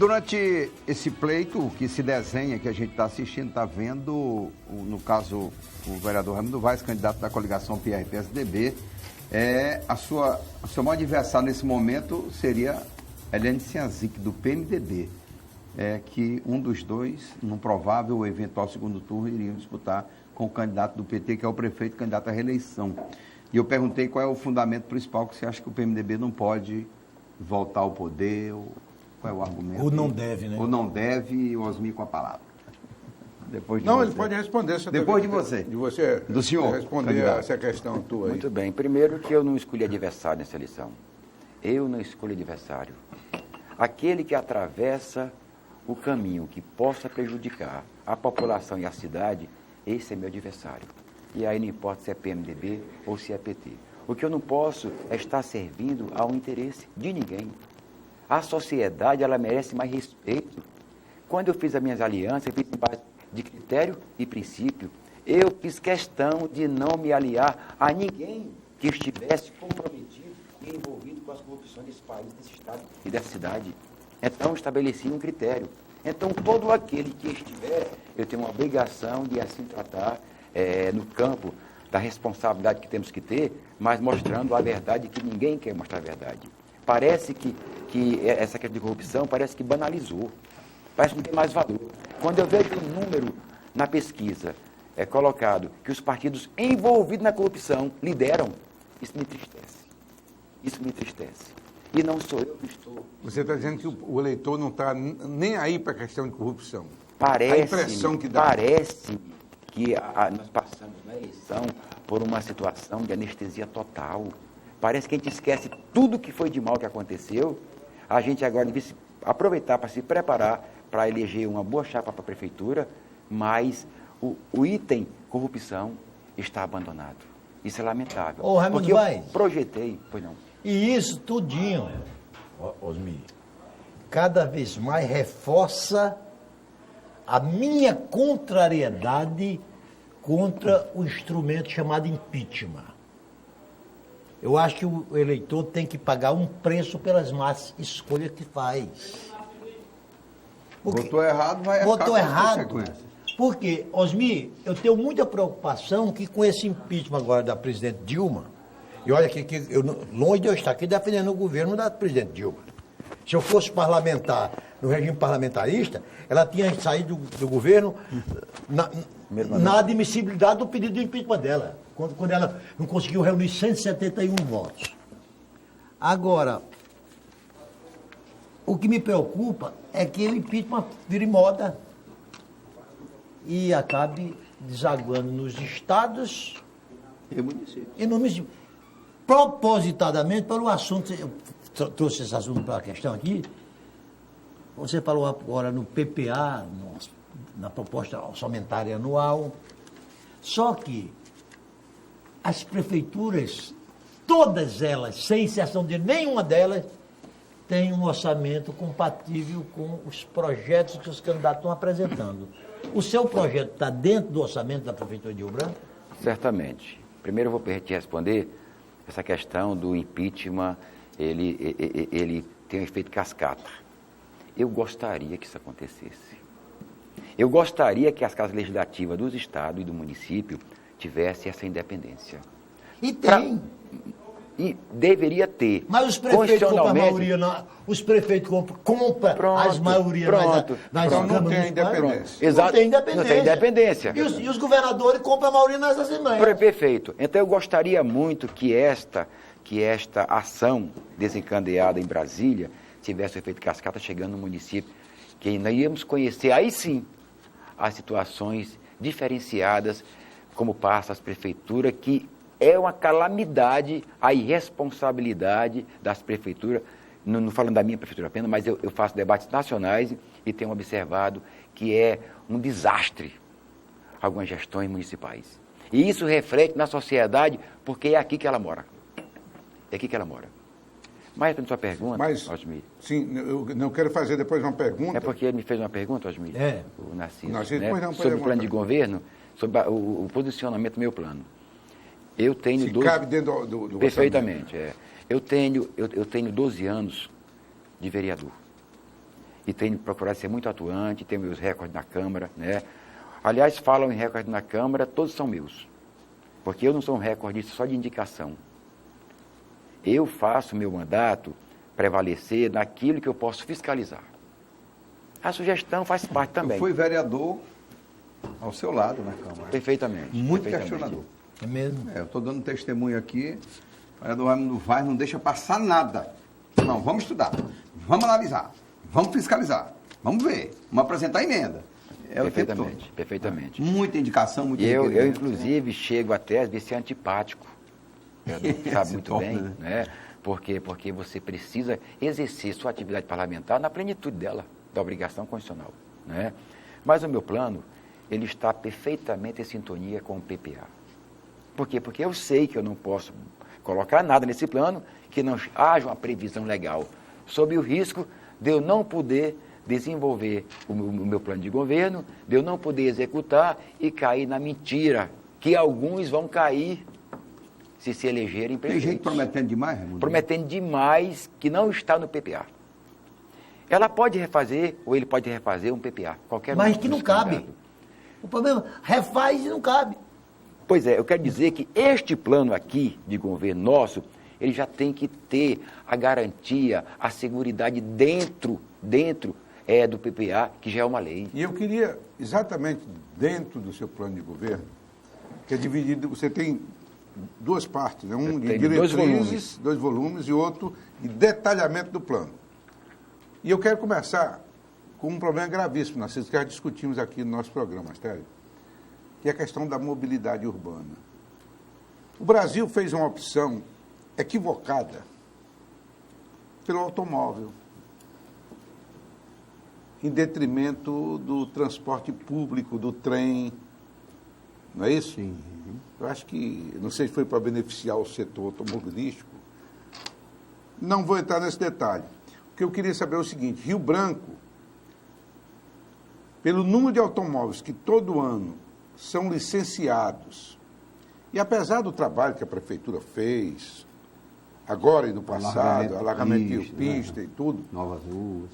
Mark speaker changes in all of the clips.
Speaker 1: durante esse pleito, o que se desenha, que a gente está assistindo, está vendo, no caso, o vereador Raimundo Vaz, candidato da coligação PRP-PSDB, o seu maior adversário nesse momento seria Eliane Cianzic, do PMDB, que um dos dois, num provável ou eventual segundo turno, iriam disputar com o candidato do PT, que é o prefeito candidato à reeleição. E eu perguntei qual é o fundamento principal que você acha que o PMDB não pode voltar ao poder, qual é o argumento?
Speaker 2: Ou não deve, né?
Speaker 1: Ou não deve, e o Osmir com a palavra. Depois de
Speaker 3: não,
Speaker 1: você.
Speaker 3: ele pode responder.
Speaker 1: Depois de você.
Speaker 3: De você.
Speaker 1: Do senhor.
Speaker 3: Responder
Speaker 1: candidato.
Speaker 3: essa questão tua aí.
Speaker 4: Muito bem. Primeiro que eu não escolhi adversário nessa eleição. Eu não escolho adversário. Aquele que atravessa o caminho que possa prejudicar a população e a cidade, esse é meu adversário. E aí não importa se é PMDB ou se é PT. O que eu não posso é estar servindo ao interesse de ninguém. A sociedade, ela merece mais respeito. Quando eu fiz as minhas alianças, eu fiz em base de critério e princípio. Eu fiz questão de não me aliar a ninguém que estivesse comprometido e envolvido com as corrupções desse país, desse estado e dessa cidade. Então, estabeleci um critério. Então, todo aquele que estiver, eu tenho uma obrigação de assim tratar no campo da responsabilidade que temos que ter, mas mostrando a verdade que ninguém quer mostrar a verdade. Parece que essa questão de corrupção parece que banalizou, parece que não tem mais valor. Quando eu vejo um número na pesquisa colocado que os partidos envolvidos na corrupção lideram, isso me entristece. Isso me entristece. E não sou eu que estou...
Speaker 3: Você está dizendo que o eleitor não está nem aí para a questão de corrupção.
Speaker 4: Parece,
Speaker 3: a impressão que dá.
Speaker 4: Parece que nós passamos na eleição por uma situação de anestesia total. Parece que a gente esquece tudo que foi de mal que aconteceu. A gente agora devia aproveitar para se preparar para eleger uma boa chapa para a prefeitura, mas o item corrupção está abandonado. Isso é lamentável.
Speaker 2: Ô, Raimundo
Speaker 4: porque
Speaker 2: Vaz.
Speaker 4: eu projetei, pois não.
Speaker 2: E isso tudinho, Osmir, cada vez mais reforça a minha contrariedade contra o instrumento chamado impeachment. Eu acho que o eleitor tem que pagar um preço pelas más escolhas que faz.
Speaker 1: Votou errado, vai
Speaker 2: Votou
Speaker 1: arcar com as
Speaker 2: errado.
Speaker 1: consequências.
Speaker 2: Porque, Osmir, eu tenho muita preocupação que com esse impeachment agora da presidente Dilma, e olha que longe de eu estar aqui defendendo o governo da presidente Dilma. Se eu fosse parlamentar, no regime parlamentarista, ela tinha saído do governo na admissibilidade do pedido de impeachment dela, quando ela não conseguiu reunir 171 votos. Agora, o que me preocupa é que o impeachment vire moda e acabe desaguando nos estados e no município. Propositadamente, pelo assunto, eu trouxe esse assunto para a questão aqui, você falou agora no PPA, na proposta orçamentária anual, só que as prefeituras, todas elas, sem exceção de nenhuma delas, têm um orçamento compatível com os projetos que os candidatos estão apresentando. O seu projeto está dentro do orçamento da Prefeitura de Rio Branco?
Speaker 4: Certamente. Primeiro eu vou te responder essa questão do impeachment, ele tem um efeito cascata. Eu gostaria que isso acontecesse. Eu gostaria que as casas legislativas dos estados e do município tivessem essa independência.
Speaker 2: E tem.
Speaker 4: E deveria ter.
Speaker 2: Mas os prefeitos compram a maioria, os prefeitos compram as maiorias nas
Speaker 3: Então
Speaker 2: câmaras
Speaker 3: não tem a
Speaker 2: municipais.
Speaker 3: independência.
Speaker 4: Exato.
Speaker 2: Não tem independência.
Speaker 4: Não tem independência.
Speaker 2: E os governadores compram a maioria nas assembleias.
Speaker 4: Perfeito. Então eu gostaria muito que esta ação desencadeada em Brasília tivesse o efeito cascata chegando no município, que nós íamos conhecer, aí sim, as situações diferenciadas, como passa as prefeituras, que é uma calamidade a irresponsabilidade das prefeituras, não falando da minha prefeitura apenas, mas eu faço debates nacionais e tenho observado que é um desastre algumas gestões municipais. E isso reflete na sociedade, porque é aqui que ela mora. É aqui que ela mora. Mas para a sua pergunta, Osmir.
Speaker 3: Sim, eu não quero fazer depois uma pergunta.
Speaker 4: É porque ele me fez uma pergunta, Osmir. O Narciso, né?
Speaker 3: Pois não,
Speaker 4: sobre o plano de governo, sobre o posicionamento do meu plano. Eu tenho
Speaker 3: Se cabe dentro do
Speaker 4: perfeitamente. Eu tenho 12 anos de vereador. e tenho procurado ser muito atuante, tenho meus recordes na Câmara, né? Aliás, falam em recorde na Câmara, todos são meus, porque eu não sou um recordista só de indicação. Eu faço meu mandato prevalecer naquilo que eu posso fiscalizar. A sugestão faz parte também.
Speaker 1: Eu fui vereador ao seu lado na Câmara.
Speaker 4: Perfeitamente.
Speaker 1: Muito
Speaker 4: perfeitamente.
Speaker 1: questionador.
Speaker 2: É mesmo?
Speaker 1: Eu estou dando testemunho aqui. O vereador Raimundo Vaz não deixa passar nada. Não, vamos estudar, vamos analisar, vamos fiscalizar, vamos ver, vamos apresentar emenda. É o tempo todo.
Speaker 4: Perfeitamente, perfeitamente.
Speaker 1: Muita indicação, muita
Speaker 4: Eu, inclusive, chego até às vezes ser antipático. Sabe muito
Speaker 1: torna,
Speaker 4: bem, né? Porque você precisa exercer sua atividade parlamentar na plenitude dela, da obrigação constitucional, né? Mas o meu plano, ele está perfeitamente em sintonia com o PPA. Por quê? Porque eu sei que eu não posso colocar nada nesse plano que não haja uma previsão legal, sob o risco de eu não poder desenvolver o meu plano de governo, de eu não poder executar e cair na mentira, que alguns vão cair se elegerem prefeitos.
Speaker 1: Tem gente prometendo demais, Raimundo?
Speaker 4: Prometendo demais que não está no PPA. Ela pode refazer, ou ele pode refazer um PPA. Qualquer
Speaker 2: Mas
Speaker 4: um
Speaker 2: que não
Speaker 4: dos
Speaker 2: cabe.
Speaker 4: candidatos.
Speaker 2: O problema, refaz e não cabe.
Speaker 4: Pois é, eu quero dizer que este plano aqui de governo nosso, ele já tem que ter a garantia, a seguridade dentro do PPA, que já é uma lei.
Speaker 3: E eu queria, exatamente dentro do seu plano de governo, que é dividido, você tem duas partes, né? Um de
Speaker 4: Tem
Speaker 3: diretrizes, dois volumes, e outro de detalhamento do plano. E eu quero começar com um problema gravíssimo, Narciso, que já discutimos aqui no nosso programa, Astério, que é a questão da mobilidade urbana. O Brasil fez uma opção equivocada pelo automóvel, em detrimento do transporte público, do trem, não é isso?
Speaker 1: Sim.
Speaker 3: Eu acho que, não sei se foi para beneficiar o setor automobilístico, não vou entrar nesse detalhe. O que eu queria saber é o seguinte: Rio Branco, pelo número de automóveis que todo ano são licenciados, e apesar do trabalho que a prefeitura fez, agora e no passado, alargamento de pista e tudo,
Speaker 1: novas ruas.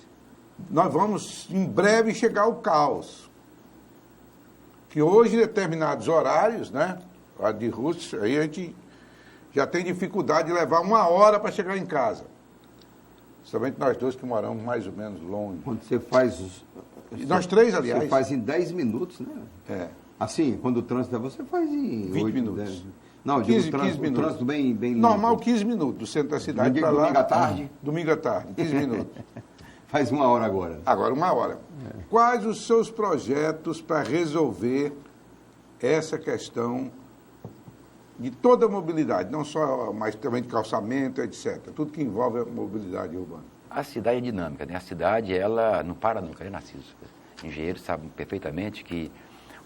Speaker 3: nós vamos em breve chegar ao caos. Que hoje, em determinados horários, né, a de ruas, aí a gente já tem dificuldade de levar 1 hora para chegar em casa. Somente nós dois que moramos mais ou menos longe.
Speaker 1: Quando você faz...
Speaker 3: E nós três, aliás.
Speaker 1: Você faz em 10 minutos, né?
Speaker 3: É.
Speaker 1: Assim, quando o trânsito é você faz em
Speaker 3: 20
Speaker 1: 8,
Speaker 3: minutos.
Speaker 1: 10. Não,
Speaker 3: 15
Speaker 1: digo,
Speaker 3: 15 minutos.
Speaker 1: o trânsito bem
Speaker 3: Normal,
Speaker 1: limpo.
Speaker 3: 15 minutos, do centro da cidade para lá.
Speaker 1: Domingo à tarde?
Speaker 3: Domingo à tarde, 15 minutos.
Speaker 1: Faz 1 hora agora.
Speaker 3: Agora, 1 hora. Quais os seus projetos para resolver essa questão de toda a mobilidade, não só, mas também de calçamento, etc. Tudo que envolve a mobilidade urbana.
Speaker 4: A cidade é dinâmica, né? A cidade, ela não para nunca, né, Narciso? Engenheiros sabem perfeitamente que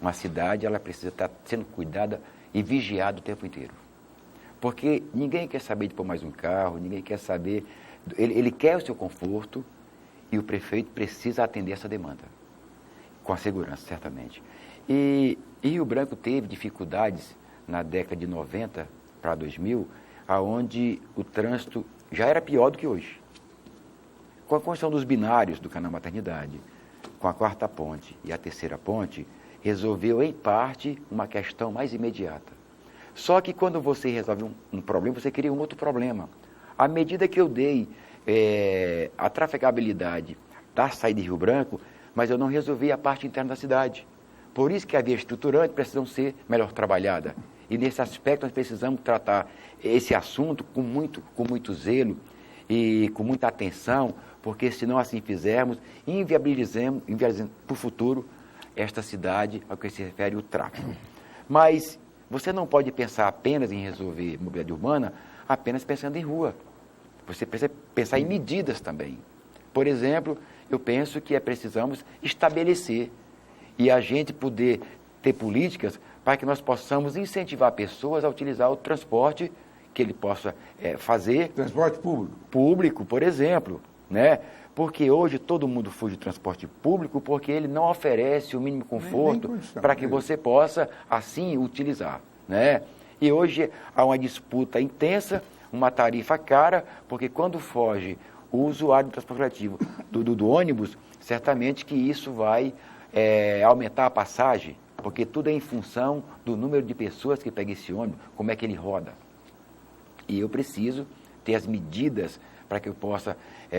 Speaker 4: uma cidade, ela precisa estar sendo cuidada e vigiada o tempo inteiro. Porque ninguém quer saber de pôr mais um carro, ninguém quer saber... Ele quer o seu conforto e o prefeito precisa atender essa demanda, com a segurança, certamente. E Rio Branco teve dificuldades na década de 90 para 2000, aonde o trânsito já era pior do que hoje. Com a construção dos binários do canal Maternidade, com a 4ª ponte e a 3ª ponte, resolveu, em parte, uma questão mais imediata. Só que quando você resolve um problema, você cria um outro problema. À medida que eu dei a trafegabilidade da saída de Rio Branco, mas eu não resolvi a parte interna da cidade. Por isso que a via estruturante precisam ser melhor trabalhada. E nesse aspecto nós precisamos tratar esse assunto com muito zelo e com muita atenção, porque se não assim fizermos, inviabilizamos para o futuro esta cidade ao que se refere o tráfego. Mas você não pode pensar apenas em resolver mobilidade urbana apenas pensando em rua. Você precisa pensar em medidas também. Por exemplo, eu penso que precisamos estabelecer e a gente poder ter políticas para que nós possamos incentivar pessoas a utilizar o transporte que ele possa fazer.
Speaker 3: Transporte público.
Speaker 4: Público, por exemplo, né? Porque hoje todo mundo fuge do transporte público porque ele não oferece o mínimo conforto para que você possa, assim, utilizar, né? E hoje há uma disputa intensa, uma tarifa cara, porque quando foge o usuário do transporte coletivo do ônibus, certamente que isso vai aumentar a passagem, porque tudo é em função do número de pessoas que pegam esse ônibus, como é que ele roda. E eu preciso ter as medidas para que eu possa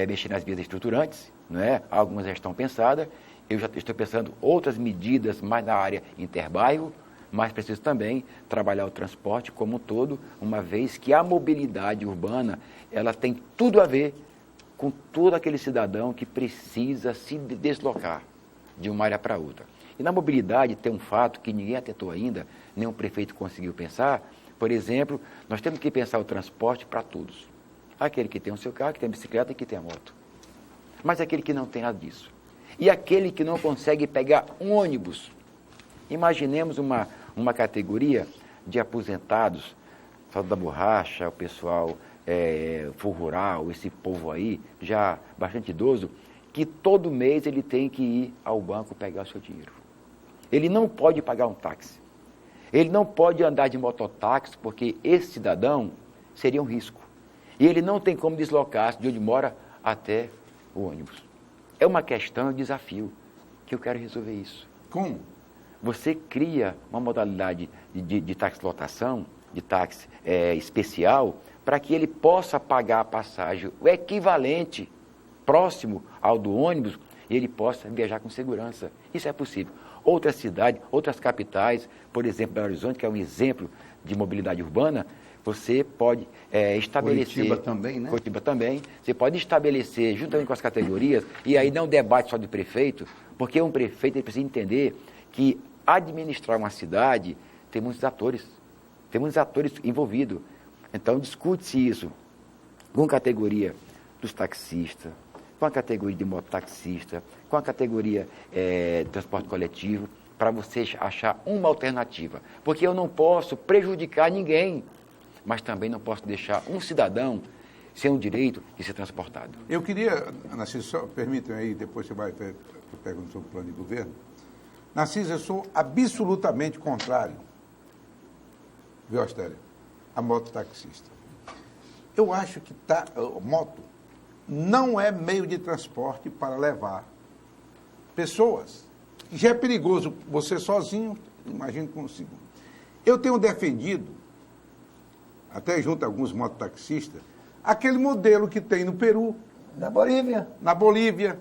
Speaker 4: mexer nas vias estruturantes, não é? Algumas já estão pensadas, eu já estou pensando outras medidas mais na área interbairro, mas preciso também trabalhar o transporte como um todo, uma vez que a mobilidade urbana, ela tem tudo a ver com todo aquele cidadão que precisa se deslocar de uma área para outra. E na mobilidade tem um fato que ninguém atentou ainda, nenhum prefeito conseguiu pensar. Por exemplo, nós temos que pensar o transporte para todos. Aquele que tem o seu carro, que tem a bicicleta e que tem a moto. Mas aquele que não tem nada disso. E aquele que não consegue pegar um ônibus. Imaginemos uma categoria de aposentados, só da borracha, o pessoal for rural, esse povo aí, já bastante idoso, que todo mês ele tem que ir ao banco pegar o seu dinheiro. Ele não pode pagar um táxi. Ele não pode andar de mototáxi, porque esse cidadão seria um risco. E ele não tem como deslocar-se de onde mora até o ônibus. É uma questão, um desafio, que eu quero resolver isso.
Speaker 3: Como?
Speaker 4: Você cria uma modalidade de taxilotação, de táxi especial, para que ele possa pagar a passagem, o equivalente, próximo ao do ônibus, e ele possa viajar com segurança. Isso é possível. Outras cidades, outras capitais, por exemplo, Belo Horizonte, que é um exemplo de mobilidade urbana, você pode estabelecer...
Speaker 1: Curitiba também, né?
Speaker 4: Curitiba também. Você pode estabelecer, juntamente com as categorias, e aí não é um debate só do prefeito, porque um prefeito ele precisa entender que administrar uma cidade tem muitos atores envolvidos. Então, discute-se isso com a categoria dos taxistas, com a categoria de mototaxista, com a categoria de transporte coletivo, para você achar uma alternativa. Porque eu não posso prejudicar ninguém, mas também não posso deixar um cidadão sem o direito de ser transportado.
Speaker 3: Eu queria, Narciso, só permitam aí, depois você vai perguntar sobre o plano de governo. Narciso, eu sou absolutamente contrário, viu, Astério, a mototaxista. Eu acho que moto não é meio de transporte para levar pessoas. Já é perigoso você sozinho, imagine consigo. Eu tenho defendido, até junto a alguns mototaxistas, aquele modelo que tem no Peru.
Speaker 2: Na Bolívia.
Speaker 3: Na Bolívia,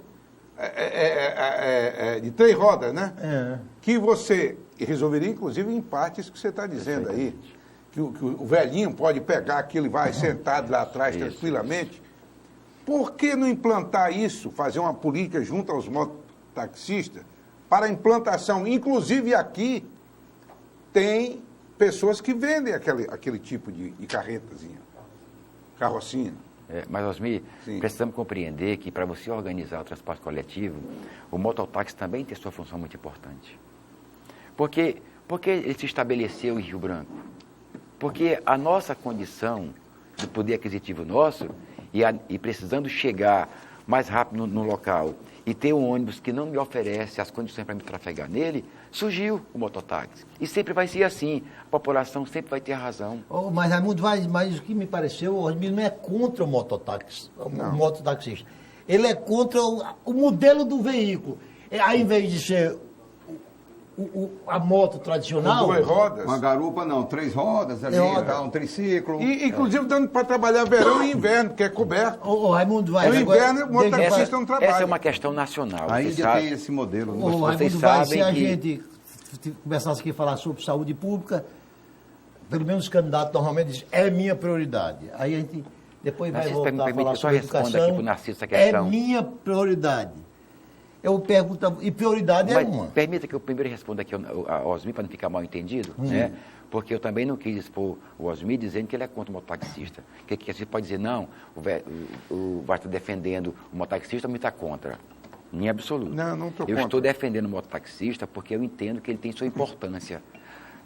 Speaker 3: de 3 rodas, né? Que você resolveria, inclusive, em partes que você está dizendo aí. Que o velhinho pode pegar aquilo e vai sentado lá atrás tranquilamente. Por que não implantar isso, fazer uma política junto aos mototaxistas, para a implantação? Inclusive aqui tem pessoas que vendem aquele tipo de carretazinha, carrocinha.
Speaker 4: Mas, Osmir, precisamos compreender que para você organizar o transporte coletivo, o mototáxi também tem sua função muito importante. Porque ele se estabeleceu em Rio Branco? Porque a nossa condição do poder aquisitivo nosso, e precisando chegar mais rápido no local, e ter um ônibus que não me oferece as condições para me trafegar nele, surgiu o mototáxi. E sempre vai ser assim, a população sempre vai ter a razão.
Speaker 2: Mas, Raimundo, mas o que me pareceu, o Osmir não é contra o mototáxi, o mototaxista. Ele é contra o modelo do veículo. Ao invés de ser a moto tradicional...
Speaker 3: Com 2 rodas.
Speaker 1: Uma garupa não, 3 rodas ali, um triciclo.
Speaker 3: E, inclusive, dando para trabalhar verão e inverno, porque é coberto.
Speaker 2: Raimundo, vai...
Speaker 3: No inverno, o mototaxista não trabalha.
Speaker 4: Essa é uma questão nacional.
Speaker 1: Ainda tem esse modelo.
Speaker 4: Vocês
Speaker 2: Raimundo,
Speaker 4: sabem
Speaker 2: se a gente começasse aqui a falar sobre saúde pública, pelo menos os candidatos normalmente dizem, é minha prioridade. Aí a gente depois vai voltar a falar sobre educação.
Speaker 4: Aqui pro Narciso essa questão.
Speaker 2: É minha prioridade. Eu pergunto, e prioridade é uma.
Speaker 4: Permita que eu primeiro responda aqui ao Osmir, para não ficar mal entendido, né? Porque eu também não quis expor o Osmir dizendo que ele é contra o mototaxista. Que você pode dizer, não, vai estar defendendo o mototaxista, mas está contra. Em absoluto.
Speaker 3: Não estou contra.
Speaker 4: Eu estou defendendo o mototaxista porque eu entendo que ele tem sua importância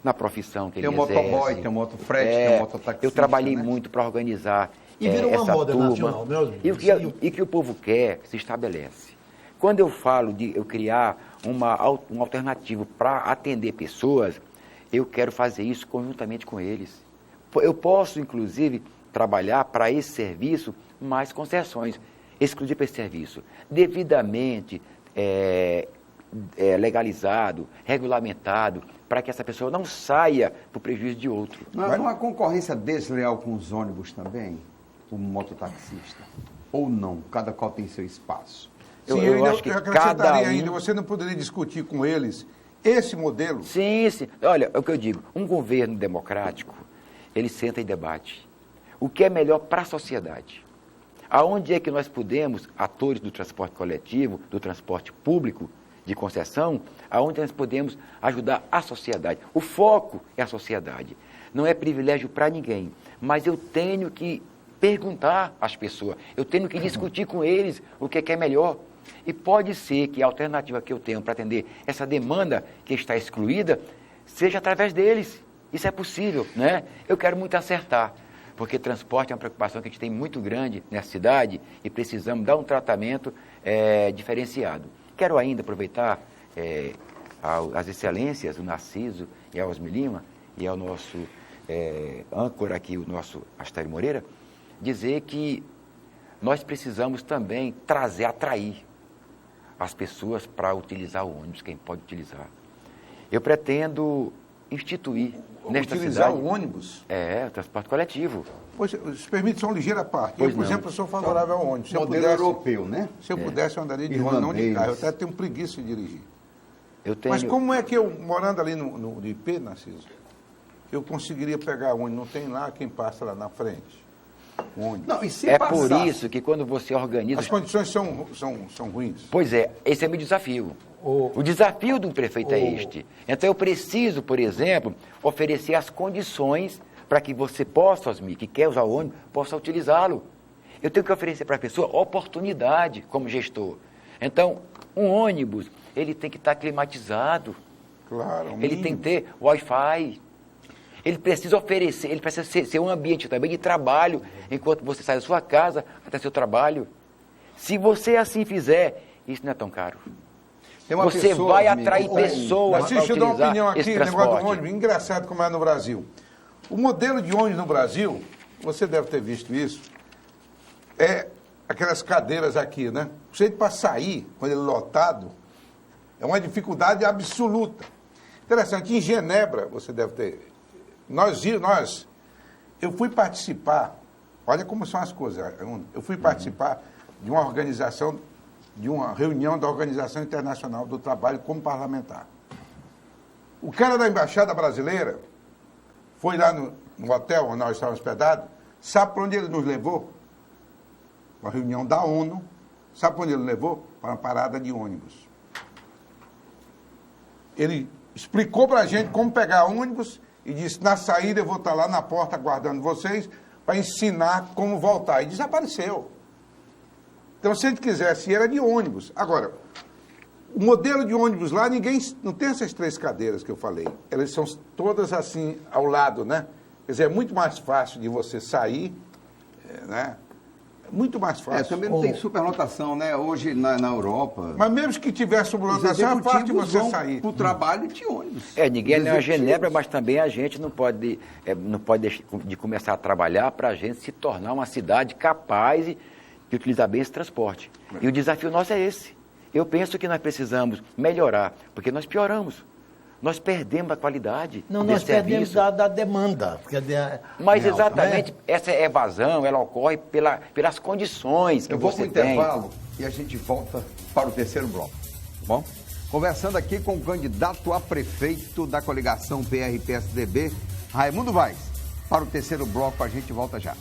Speaker 4: na profissão que ele exerce.
Speaker 1: Tem o motoboy, tem o motofrete, tem o mototaxista.
Speaker 4: Eu trabalhei muito para organizar
Speaker 2: e virou uma moda
Speaker 4: turma.
Speaker 2: Nacional, né, Osmir?
Speaker 4: E que o povo quer, se estabelece. Quando eu falo de eu criar um alternativo para atender pessoas, eu quero fazer isso conjuntamente com eles. Eu posso, inclusive, trabalhar para esse serviço mais concessões, exclusive para esse serviço, devidamente legalizado, regulamentado, para que essa pessoa não saia para o prejuízo de outro.
Speaker 1: Não há uma concorrência desleal com os ônibus também? O mototaxista? Ou não? Cada qual tem seu espaço?
Speaker 3: Sim, eu acho que acrescentaria ainda, você não poderia discutir com eles esse modelo?
Speaker 4: Sim, sim. Olha, é o que eu digo, um governo democrático, ele senta e debate. O que é melhor para a sociedade? Aonde é que nós podemos, atores do transporte coletivo, do transporte público, de concessão, aonde nós podemos ajudar a sociedade. O foco é a sociedade. Não é privilégio para ninguém, mas eu tenho que perguntar às pessoas, eu tenho que discutir com eles o que é melhor. E pode ser que a alternativa que eu tenho para atender essa demanda que está excluída seja através deles. Isso é possível, né? Eu quero muito acertar, porque transporte é uma preocupação que a gente tem muito grande nessa cidade e precisamos dar um tratamento diferenciado. Quero ainda aproveitar as excelências, o Narciso e a Osmi Lima e ao nosso âncora aqui, o nosso Astério Moreira, dizer que nós precisamos também atrair as pessoas para utilizar o ônibus, quem pode utilizar. Eu pretendo instituir nesta
Speaker 3: utilizar
Speaker 4: cidade...
Speaker 3: o ônibus?
Speaker 4: O transporte coletivo.
Speaker 3: Pois, se permite só uma ligeira parte.
Speaker 4: Pois
Speaker 3: eu, por
Speaker 4: não.
Speaker 3: exemplo, sou favorável ao ônibus.
Speaker 1: Modelo europeu, né?
Speaker 3: Se eu pudesse, eu andaria de ônibus, não de carro. Eu até tenho preguiça de dirigir. Mas como é que eu, morando ali no IP, Narciso, eu conseguiria pegar ônibus? Não tem lá quem passa lá na frente. Ônibus.
Speaker 1: Não, e se
Speaker 4: É
Speaker 1: passasse?
Speaker 4: por isso que quando você organiza...
Speaker 3: As condições são ruins.
Speaker 4: Pois é, esse é o meu desafio. O desafio do prefeito é este. Então, eu preciso, por exemplo, oferecer as condições para que você possa, Osmi, que quer usar o ônibus, possa utilizá-lo. Eu tenho que oferecer para a pessoa oportunidade como gestor. Então, um ônibus, ele tem que estar climatizado.
Speaker 3: Claro.
Speaker 4: Ele tem que ter Wi-Fi. Ele precisa oferecer, ele precisa ser um ambiente também de trabalho, enquanto você sai da sua casa até seu trabalho. Se você assim fizer, isso não é tão caro. Você vai atrair pessoas para
Speaker 3: Deixa eu dar uma
Speaker 4: utilizar
Speaker 3: opinião aqui,
Speaker 4: esse
Speaker 3: negócio do
Speaker 4: transporte.
Speaker 3: ônibus. Engraçado como é no Brasil. O modelo de ônibus no Brasil, você deve ter visto isso, é aquelas cadeiras aqui, né? O jeito para sair, quando ele é lotado, é uma dificuldade absoluta. Interessante, em Genebra, você deve ter... Eu fui participar, olha como são as coisas, eu fui participar de uma organização, de uma reunião da Organização Internacional do Trabalho como parlamentar. O cara da Embaixada Brasileira foi lá no hotel onde nós estávamos hospedados, sabe para onde ele nos levou? Uma reunião da ONU, sabe para onde ele levou? Para uma parada de ônibus. Ele explicou para a gente como pegar ônibus e disse, na saída eu vou estar lá na porta aguardando vocês para ensinar como voltar. E desapareceu. Então, se a gente quisesse, era de ônibus. Agora, o modelo de ônibus lá, não tem essas 3 cadeiras que eu falei. Elas são todas assim, ao lado, né? Quer dizer, é muito mais fácil de você sair, né? Muito mais fácil.
Speaker 1: Também não tem superlotação, né? Hoje na Europa...
Speaker 3: Mas mesmo que tivesse superlotação, é fácil de você sair.
Speaker 1: Para o trabalho de ônibus.
Speaker 4: Ninguém não é Genebra, mas também a gente não pode deixar de começar a trabalhar para a gente se tornar uma cidade capaz de utilizar bem esse transporte. E o desafio nosso é esse. Eu penso que nós precisamos melhorar, porque nós pioramos. Nós perdemos a qualidade
Speaker 2: nós perdemos da demanda.
Speaker 4: Mas exatamente, essa evasão, ela ocorre pelas condições que você tem.
Speaker 1: Eu vou para o intervalo e a gente volta para o terceiro bloco. Bom? Conversando aqui com o candidato a prefeito da coligação PRPSDB, Raimundo Vaz. Para o terceiro bloco, a gente volta já.